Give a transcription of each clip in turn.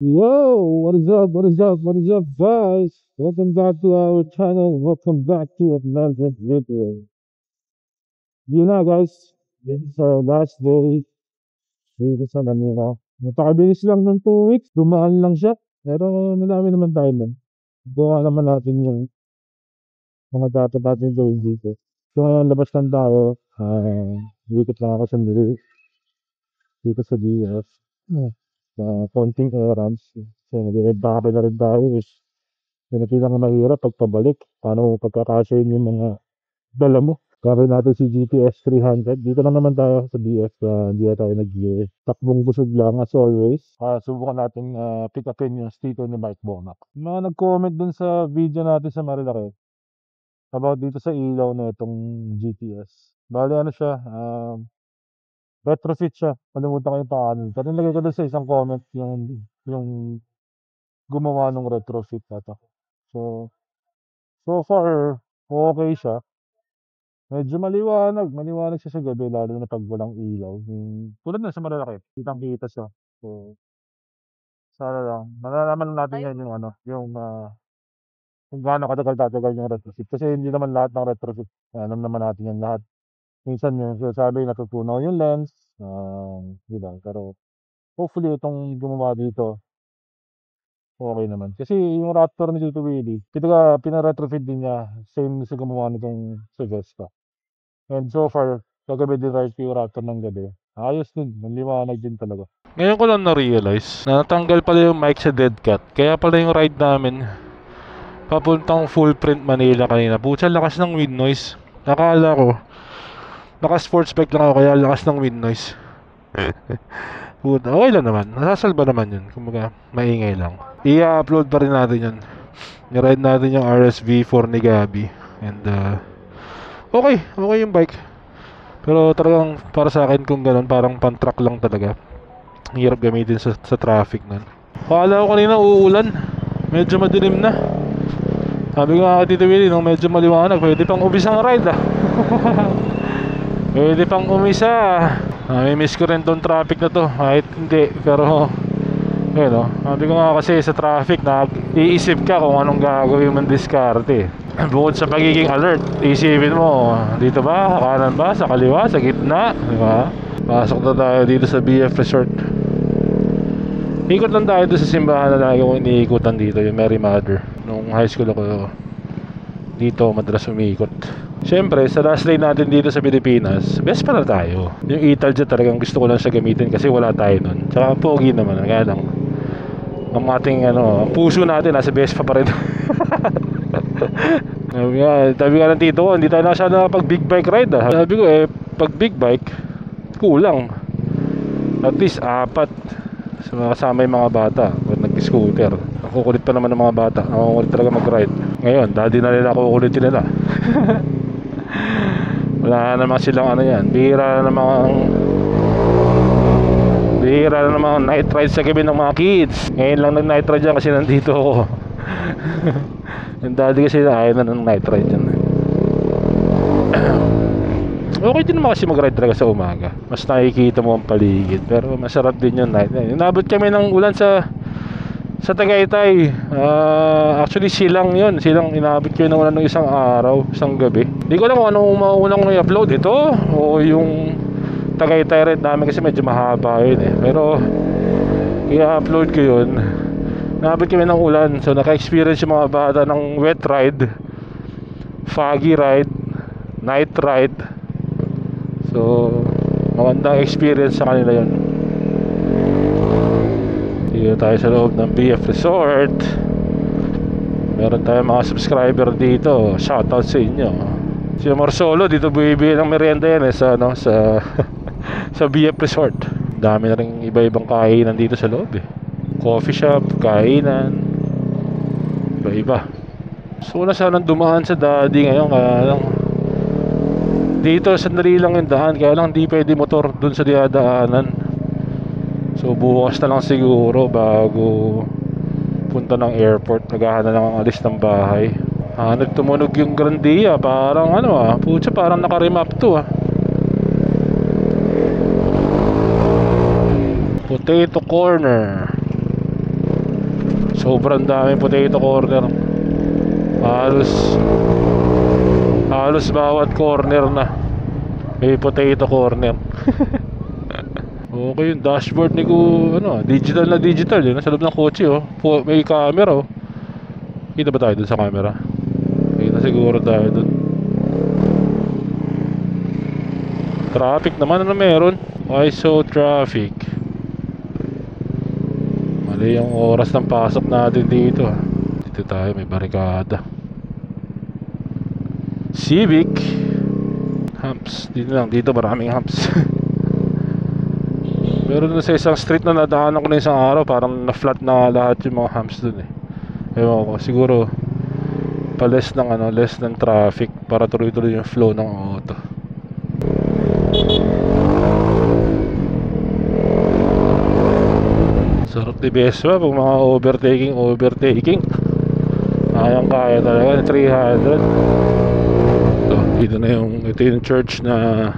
Yo, what is up? What is up? What is up, guys? Welcome back to our channel. Welcome back to another video. Yun na, guys. This is our last day. Dito sa Manila. Napakabilis lang ng 2 weeks. Dumaan lang siya. Pero nalamin naman tayo nun. Gawa naman natin yung mga dapat natin gawin dito. So ngayon, labas lang tayo. Ikot lang ako sandali. Dito sa DF. Sa konting errands. So nag-i-back na rin tayo. Yun ang pinakamahirap pagpabalik. Paano mo pagkakasyahin yung mga dala mo? Gawin natin si GPS 300. Dito lang naman tayo sa BF. Hindi na tayo takbong busog lang as always. Subukan natin pick upin yung sticker ni Mike Bonac. Mga nag-comment dun sa video natin sa Marilaki about dito sa ilaw na itong GTS. Bali ano siya, retrofit siya. Kalimutan ko yung pangalan. Pero nilagay ko dun sa isang comment yung gumawa ng retrofit ata. So far, okay siya. Medyo maliwanag siya sa gabi, lalo na pag walang ilaw. Tulad na sa Marilaki, kitang-kita siya. So, sana lang, malalaman natin yan kung gaano tatagal yung retrofit. Kasi hindi naman lahat ng retrofit, alam naman natin yan lahat. Minsan yung sabi natutunaw yung lens, diba? Pero hopefully itong gumawa dito, okay naman. Kasi yung Raptor ni Tito Willie, pina-retrofit din niya, same sa gumawa nitong sa Vespa. And so far, kagabi din ride ko yung Raptor ng gabi. Ayos din, maliwanag din talaga. Ngayon ko lang na-realize na natanggal pala yung mic sa dead cat. Kaya pala yung ride namin papuntang full print Manila kanina. Pucha, lakas ng wind noise. Akala ko naka-sports bike lang ako kaya lakas ng wind noise. Puta, okay lang naman. Nasasalba naman yun. Kumbaga, maingay lang. I-upload pa rin natin yun. I-ride natin yung RSV4 ni Gabi. And okay yung bike. Pero talagang para sa akin kung gano'n, parang pan-truck lang talaga. Hirap gamitin sa traffic nun. Akala ko kanina uulan. Medyo madilim na. Sabi ko nga kay Tito Willie, nung medyo maliwanag, pwede pang umisa ang ride Pwede pang umisa. May miss ko rin tong traffic na to. Kahit hindi, pero yun sabi ko nga kasi sa traffic, iisip ka kung anong gagawin mong diskarte. Bukod sa pagiging alert, isipin mo, dito ba, kanan ba, sa kaliwa, sa gitna, diba? Pasok na tayo dito sa BF Resort. Ikot lang tayo doon sa simbahan na lagi kong iniikutan dito, yung Mary Mother. Nung high school ako, dito madalas umiikot. Siyempre, sa last day natin dito sa Pilipinas, best pa na tayo. Yung Italjet talagang gusto ko lang siya gamitin kasi wala tayo nun. Tsaka pogi naman, kaya lang ang ating ang puso natin nasa Vespa pa rin. Sabi nga ng tito ko, hindi tayo nakasya pag big bike ride Sabi ko pag big bike, kulang. At least 4 kasama yung mga bata pag nag-scooter. Nakukulit pa naman ng mga bata. Nakukulit talaga mag-ride. Ngayon, daddy na nila kukulitin nila. Wala naman silang yan. Bihira na mga night ride sa gabi ng mga kids. Ngayon lang nag-night ride dyan kasi nandito ako. Yung daddy kasi ayaw na ng night ride dyan. Okay din naman kasi mag-ride talaga sa umaga. Mas nakikita mo ang paligid. Pero masarap din yung night. Inabot kami ng ulan sa Tagaytay. Actually silang inabot ko ng ulan ng isang araw, isang gabi. Hindi ko alam kung anong maunang i-upload, ito o yung Tagaytay ride namin kasi medyo mahaba yun Pero i-upload ko yun. Inabot kami ng ulan. So naka-experience yung mga bata ng wet ride, foggy ride, night ride. So magandang experience sa kanila yun. Dito tayo sa loob ng BF Resort. Meron tayong mga subscriber dito. Shoutout sa inyo. Si Omar Solo dito bumibili ng merienda yan sa BF Resort. Dami na rin iba-ibang kainan dito sa loob Coffee shop, kainan, iba-iba. So na sanang dumaan sa daddy ngayon, kaya lang dito sandali lang yung daan, kaya lang hindi pwede motor dun sa dinadaanan. So bukas na lang siguro bago punta ng airport. Naghahanap lang ang alis ng bahay. Nagtumunog yung Grandia. Parang putya, parang naka-remap to Potato Corner. Sobrang daming potato corner. Halos bawat corner na may potato corner. Okay, yung dashboard ni digital na digital yun, sa loob ng kotse oh. May camera oh. Kita ba tayo dun sa camera? Kita siguro tayo dun. Traffic naman, ano meron? ISO traffic. Mali yung oras ng pasok natin dito. Dito tayo, may barikada. Civic humps. Dito maraming humps. Pero dun sa isang street na nadaanan ko na isang araw, parang na-flat na lahat yung mga humps dun eh. Ewan ko, siguro pa-less ng traffic para tuloy-tuloy yung flow ng auto. Sarap ni Vespa pag mga overtaking. Kaya talaga, 300. Ito yung church na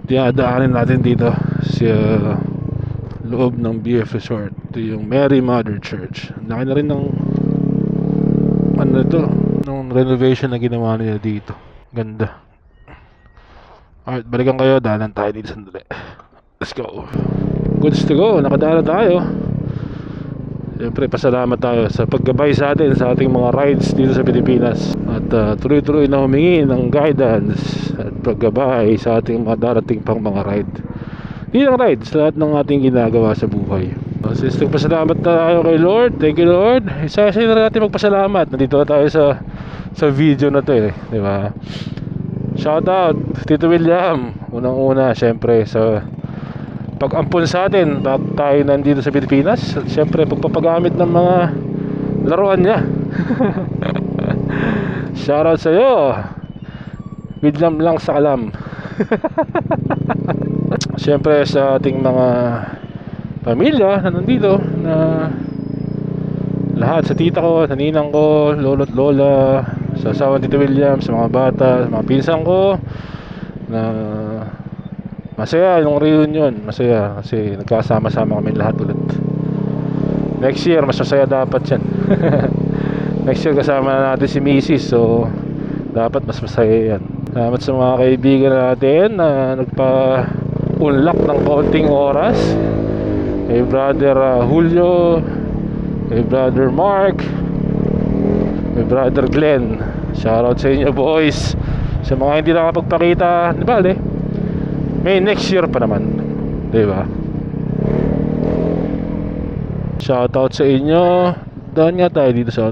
dinadaanin natin dito sa loob ng BF Resort. Ito yung Mary Mother Church. Laki na rin ng nung renovation na ginawa nila dito. Ganda. Alright, balikan kayo, daanan tayo dito sandali. Let's go. Goods to go, nakadaan tayo. Siyempre, pasalamat tayo sa paggabay sa atin sa ating mga rides dito sa Pilipinas. At tuloy-tuloy na humingi ng guidance at paggabay sa ating mga darating pang mga ride. Hindi lang rides, lahat ng ating ginagawa sa buhay. Since nagpasalamat tayo kay Lord, thank you Lord. Isa na natin magpasalamat. Nandito na tayo sa video na to eh, di ba? Shout out Tito William. Unang-una syempre sa pag-ampun sa atin pag tayo nandito sa Pilipinas. At syempre pagpapagamit ng mga laruan niya. Shout out sa iyo, William lang sa kalam. Syempre sa ating mga pamilya na nandito, na lahat, sa tita ko, sa ninang ko, lolo at lola, sa asawa ni Tito William, sa mga bata, sa mga pinsan ko, na masaya yung reunion. Masaya kasi nagkasama-sama kami lahat ulit. Next year mas masaya dapat yan. Next year kasama na natin si Mrs. So dapat mas masaya yan. Salamat sa mga kaibigan natin na nagpa-unlock ng konting oras. Kay brother Julio, kay brother Mark, kay brother Glenn. Shoutout sa inyo boys. Sa mga hindi nakapagpakita, di ba may next year pa naman, di ba? Shoutout sa inyo. Daan nga tayo dito sa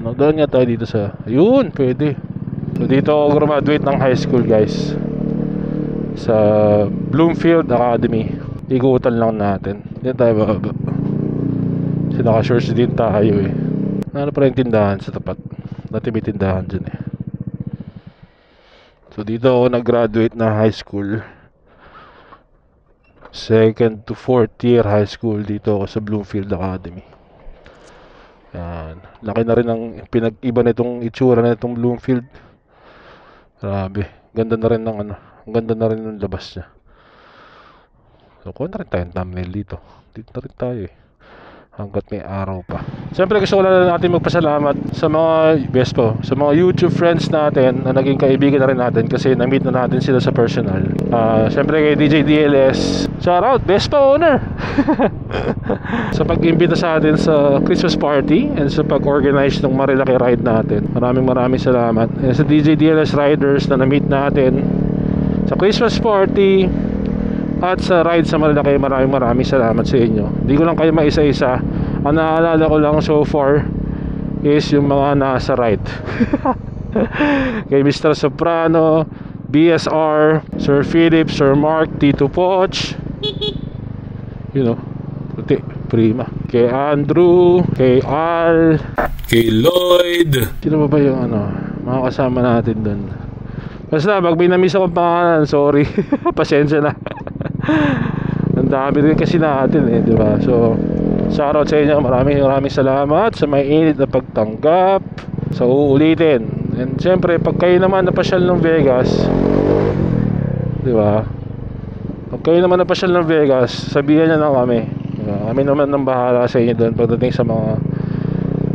ayun, pwede. So dito ako graduate ng high school guys, sa Bloomfield Academy. Ikutan lang natin. Diyan tayo bababa. Kasi naka-shorts din tayo eh. Ano pa rin tindahan sa tapat. Dati may tindahan dyan eh. So dito ako nag-graduate na high school. Second to fourth year high school dito ako sa Bloomfield Academy. Yan. Laki na rin ang pinag-iba nitong itsura na itong Bloomfield. Grabe. Ganda na rin ng ang ganda na rin ng labas niya. So kuha na rin tayong thumbnail dito. Dito na rin tayo eh, hanggat may araw pa. Siyempre gusto ko lang natin magpasalamat sa mga sa mga YouTube friends natin na naging kaibigan na rin natin kasi na-meet na natin sila sa personal. Siyempre kay DJ DLS, shout out, Vespa owner. Sa pag-imbita sa atin sa Christmas party and sa pag-organize ng Marilaki ride natin. Maraming salamat. And sa DJ DLS riders na na-meet natin sa Christmas party at sa ride sa Marilaki, maraming salamat sa inyo. Hindi ko lang kayo maisa-isa. Ang naalala ko lang so far is yung mga nasa ride. Kay Mr. Soprano, BSR, Sir Philip, Sir Mark, Tito Poch, puti, prima. Kay Andrew, kay Al, kay Lloyd. Sino ba yung mga kasama natin dun? Basta pag may na-miss akong pangalan, sorry. Pasensya na. Ang dami rin kasi natin eh, di ba? So shoutout sa inyo, maraming salamat sa may init na pagtanggap sa uulitin. And syempre pag kayo naman napasyal ng Vegas, di ba? Pag kayo naman napasyal ng Vegas, sabihan nyo na kami, diba? Kami naman ang bahala sa inyo doon pagdating sa mga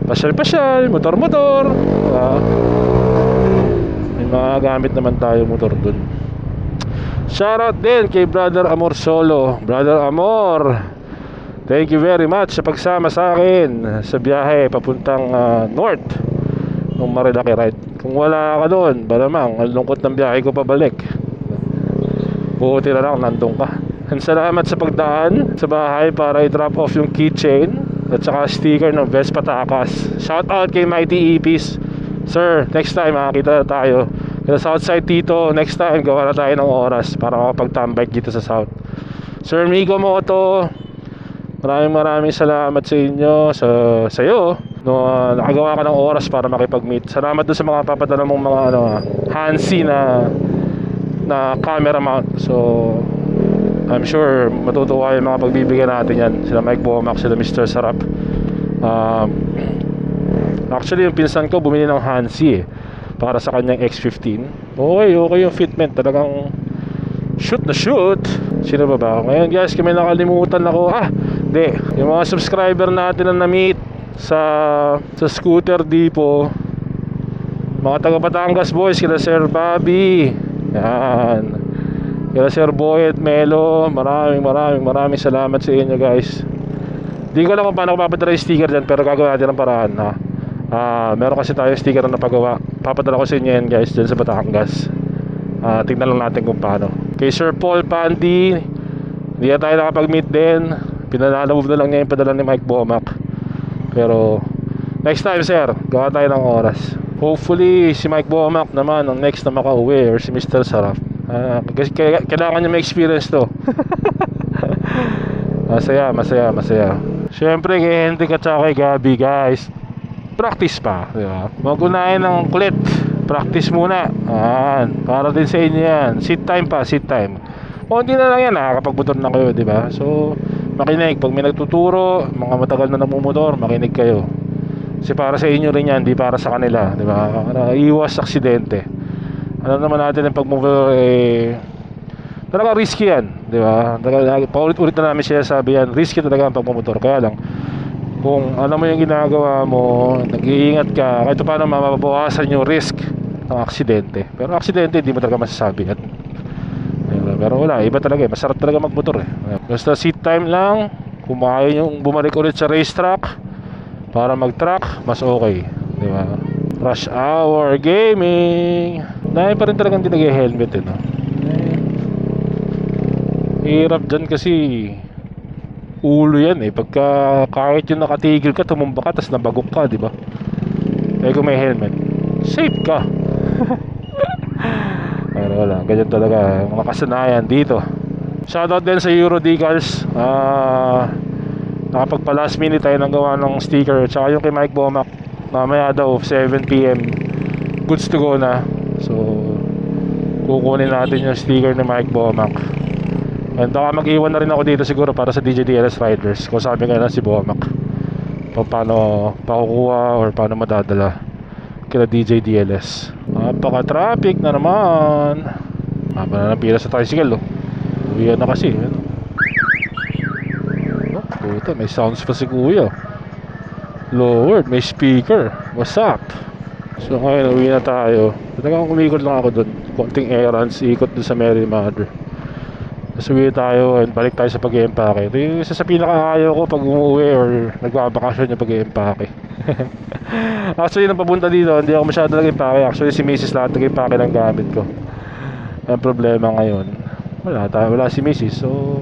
pasyal-pasyal, motor-motor. May mga gamit naman tayo motor dun. Shoutout din kay Brother Amor Solo. Brother Amor, thank you very much sa pagsama sa akin sa biyahe papuntang north ng Marilaki ride. Kung wala ka doon, malamang ang lungkot ng biyahe ko pabalik. Buti na lang nandun ka. And salamat sa pagdaan sa bahay para i-drop off yung keychain at saka sticker ng Vespa Takas. Shoutout kay Mighty Ipis. Sir, next time makakita tayo sa Southside Tito. Next time gawa na tayo ng oras para makapag-tambike dito sa South. Sir Migo Moto, maraming salamat sa inyo, sa iyo no, nakagawa ka ng oras para makipag-meet. Salamat doon sa mga papadala mong mga Hansi na camera mount. So I'm sure matutuwa yung mga pagbibigyan natin yan. Sila Mike Bomac, sila Mr. Sarap. Actually yung pinsan ko bumili ng Hansi para sa kanyang X15. Okay yung fitment, talagang shoot na shoot. Sino ba? Ngayon guys, kami nakalimutan ako. Hindi, yung mga subscriber natin na na-meet sa Scooter Depot, mga taga Batangas boys, kila Sir Bobby, yan, kila Sir Boy at Melo, maraming salamat sa inyo guys. Di ko alam kung paano ko papadala yung sticker dyan, pero gagawin natin ang paraan. Meron kasi tayo sticker na napagawa, papadala ko sa inyo yan guys dyan sa Batangas. Tingnan lang natin kung paano. Kay Sir Paul Pandy, hindi na tayo nakapag-meet din. Pinanalawag na lang niya yung padala ni Mike Bomac. Pero next time sir, gawa tayo ng oras. Hopefully si Mike Bomac naman ang next na makauwi, or si Mr. Saraf. Kailangan niya may experience to. Masaya. Siyempre kay Henry at saka kay Gabi guys, practice pa, diba? Mag-unahin ng kulit, practice muna. Para din sa inyo yan. Sit time. Konti na lang yan, nakakapagmotor na kayo, diba? So makinig, pag may nagtuturo, mga matagal na namumumotor, makinig kayo. Kasi para sa inyo rin yan, di para sa kanila, di ba? Para iwas aksidente. Alam naman natin ang pagmotor talaga risky yan, di ba? Paulit-ulit na namin siya sabi yan, risky talaga ang pagmotor. Kaya lang, kung alam mo yung ginagawa mo, nag-iingat ka, kahit paano mababawasan yung risk ng aksidente. Pero aksidente, hindi mo talaga masasabi yan. Pero wala, iba talaga masarap talaga magmotor Basta seat time lang. Kung maayon yung bumalik ulit sa racetrack para mag-track, mas okay, di ba? Rush hour gaming. Dahil pa rin talagang hindi nag-helmet no? Hirap dyan kasi ulo yan pagka kahit yung nakatigil ka, tumumba ka, tas nabagok ka, di ba? Kaya kung may helmet, safe ka. Pero wala, ganyan talaga mga kasanayan dito. Shoutout din sa Euro Decals. Nakapagpa last minute tayo nang gawa ng sticker. Tsaka yung kay Mike Bomac, mamaya daw 7 PM goods to go na. So kukunin natin yung sticker ni Mike Bomac. And baka mag-iwan na rin ako dito siguro para sa DJDLS Riders. Kung sabi nga na si Bomac paano pakukuha or paano madadala kila DJ DLS. Napaka-traffic na naman. Haba na ng pila sa tricycle uwian na kasi puta, may sounds pa si kuya. Lord, may speaker. What's up? So ngayon uwi na tayo. Talagang umikot lang ako dun, konting errands, ikot dun sa Mary Mother. Tapos uwi tayo and balik tayo sa pag-i-empake. Ito yung isa sa pinaka-ayaw ko pag umuwi or nagbabakasyon yung pag-i-empake. Actually nang papunta dito hindi ako masyado nag-impake. Actually si Mrs. lahat nag-impake ng gamit ko. Ang problema ngayon, wala si Mrs. So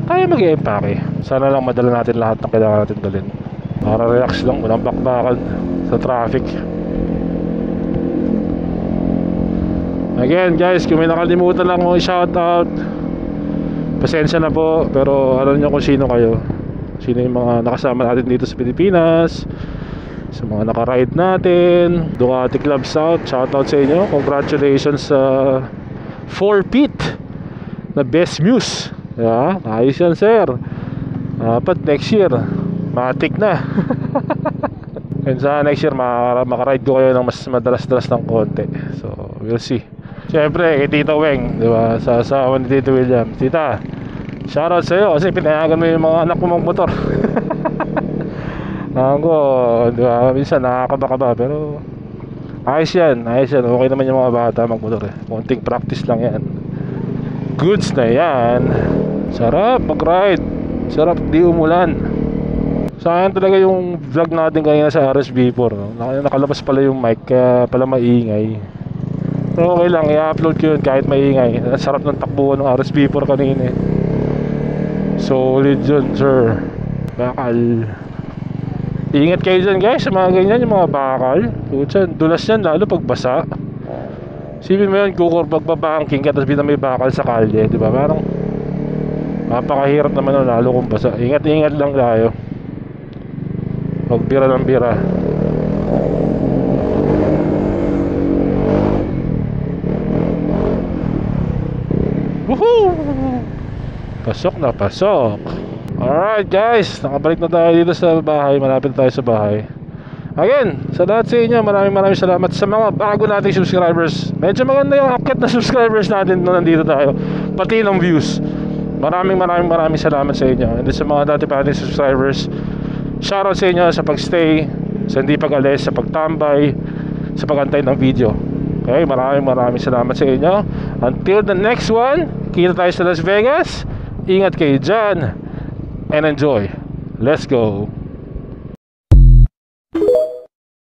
tayo mag-impake. Sana lang madala natin lahat ng kailangan natin dalhin para relax lang, walang bakbakan sa traffic. Again guys, kung may nakalimutan lang akong i-shoutout, pasensya na po. Pero alam nyo kung sino kayo, sino yung mga nakasama natin dito sa Pilipinas, sa mga nakaride natin. Ducati Club South, shoutout sa inyo. Congratulations sa 4-peat na Best Muse. Ayos yan sir. Dapat next year matik na. And sa next year makaride ko kayo ng mas madalas-dalas ng konti. So we'll see. Siyempre kay Tita Weng, di ba? Sa asawa ni Tito William. Tita, shoutout sa'yo kasi pinayagan mo yung mga anak mo magmotor. Ako, di ba, minsan nakakaba-kaba pero ayos yan, okay naman yung mga bata magmotor eh, konting practice lang yan, goods na yan. Sarap mag-ride, sarap di umulan. Sayang talaga yung vlog natin kanina sa RSB4, no? Nakalabas pala yung mic kaya pala maingay. Pero okay lang, i-upload ko yun kahit maingay. Sarap ng takbuhan ng RSB4 kanina eh. Solid yun sir. Bakal. Ingat kayo dyan guys sa mga ganyan, yung mga bakal. Dulas yan lalo pag basa. Sipin mo yun, magbabangking ka tapos may bakal sa kalye, di ba? Parang napakahirap naman nun, lalo kung basa. Ingat lang tayo. Huwag bira ng bira. Woohoo! Pasok na pasok. Alright guys, nakabalik na tayo dito sa bahay. Malapit na tayo sa bahay. Again, sa lahat sa inyo, maraming salamat sa mga bago nating subscribers. Medyo maganda yung akit na subscribers natin nung nandito tayo, pati ng views. Maraming salamat sa inyo. And sa mga dati pa nating subscribers, shoutout sa inyo sa pagstay, sa hindi pag-alis, sa pagtambay, sa pag-antay ng video. Okay, maraming salamat sa inyo. Until the next one, kita tayo sa Las Vegas. Ingat kayo dyan and enjoy. Let's go.